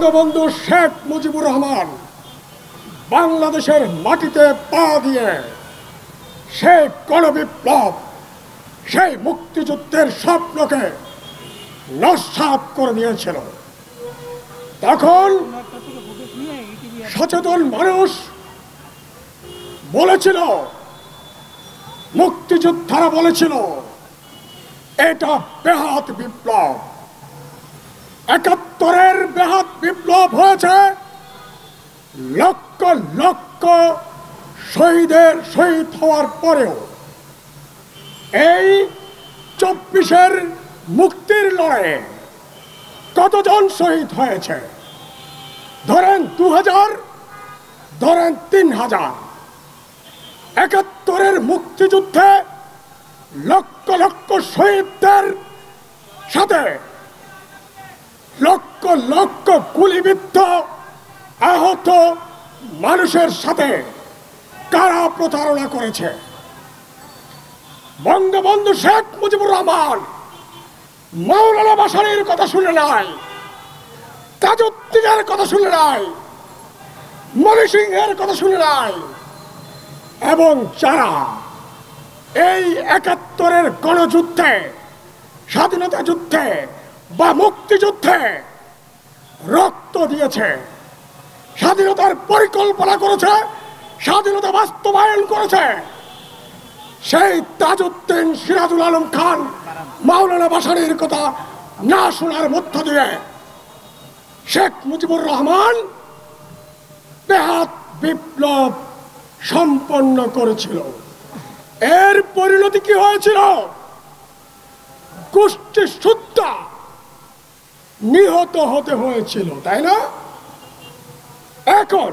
বঙ্গবন্ধু শেখ মুজিবুর রহমান বাংলাদেশের মাটিতে পা দিয়ে সেই গণবিপ্লব, সেই মুক্তিযুদ্ধের স্বপ্নকে নস্যাৎ করে দিয়েছিল। তখন সচেতন মানুষ বলেছিল, মুক্তিযোদ্ধারা বলেছিল, এটা বেহাত বিপ্লব। ৭১-এর বেহাত বিপ্লব হয়েছে লক্ষ লক্ষ শহীদ হওয়ার পরেও। এই ২৪-এর মুক্তির লড়াইয়ে কতজন শহীদ হয়েছে? ধরেন ২০০০, ধরেন ৩০০০। ৭১-এর মুক্তিযুদ্ধে লক্ষ লক্ষ শহীদদের সাথে লক্ষ লক্ষ গুলিবিদ্ধ আহত মানুষের সাথে কারা প্রতারণা করেছে? বঙ্গবন্ধু শেখ মুজিবুর রহমান মাওলানা ভাসানীর কথা শুনে নাই, তাজউদ্দিনের কথা শুনে নাই, মনি সিংহের কথা শুনে নাই, এবং যারা এই ৭১-এর গণযুদ্ধে, স্বাধীনতা যুদ্ধে বা মুক্তিযুদ্ধে রক্ত দিয়েছে, স্বাধীনতার পরিকল্পনা করেছে, স্বাধীনতা বাস্তবায়ন করেছে, সেই তাজউদ্দিন, সিরাজুল আলম খান, মাওলানা ভাসানীর কথা না শোনার মধ্য দিয়ে শেখ মুজিবুর রহমান বেহাত বিপ্লব সম্পন্ন করেছিল। এর পরিণতি কি হয়েছিল? গোষ্ঠী সুদ্ধা নিহত হতে হয়েছিল, তাই না? এখন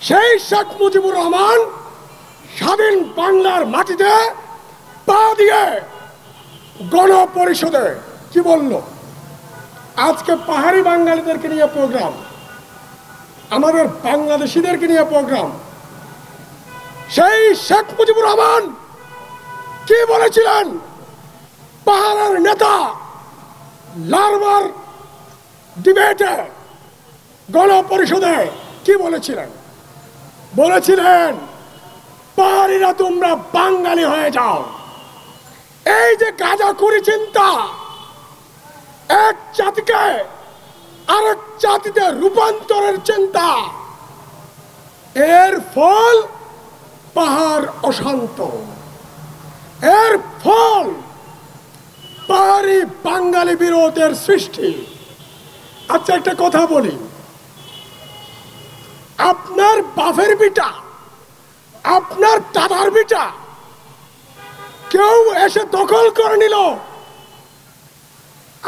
সেই শেখ মুজিবুর রহমান স্বাধীন বাংলার মাটিতে পা দিয়ে গণপরিষদে কি বলল? আজকে পাহাড়ি বাঙালিদেরকে নিয়ে প্রোগ্রাম, আমাদের বাংলাদেশিদেরকে নিয়ে প্রোগ্রাম। সেই শেখ মুজিবুর রহমান কি বলেছিলেন? পাহাড়ের নেতা লারবার ডিবেটে গণপরিষদে কি বলেছিলেন? বলেছিলেন, পাহাড়িরা তোমরা বাঙালি হয়ে যাও। এই যে গাঁজাখুরি চিন্তা, এক জাতিকে আরেক জাতিতে রূপান্তরের চিন্তা, এর ফল পাহাড় অশান্ত, এর ফল পাহাড়ি বাঙালি বিরোধের সৃষ্টি। আচ্ছা, একটা কথা বলি, আপনার বাপের বিটা, আপনার দাদার বিটা কেউ এসে দখল করে নিল,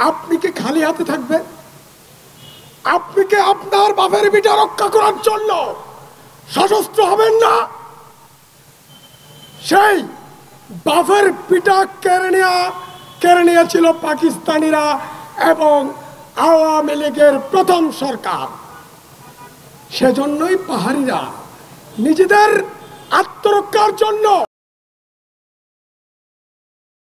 আপনি কি খালি হাতে থাকবেন? আপনি কি আপনার বাপের বিটা রক্ষা করার জন্য সশস্ত্র হবেন না? সেই বাপের পিটা কেড়ে নিয়েছিল পাকিস্তানিরা এবং আওয়ামী লীগের প্রথম সরকার। সেজন্যই পাহাড়িরা নিজেদের আত্মরক্ষার জন্য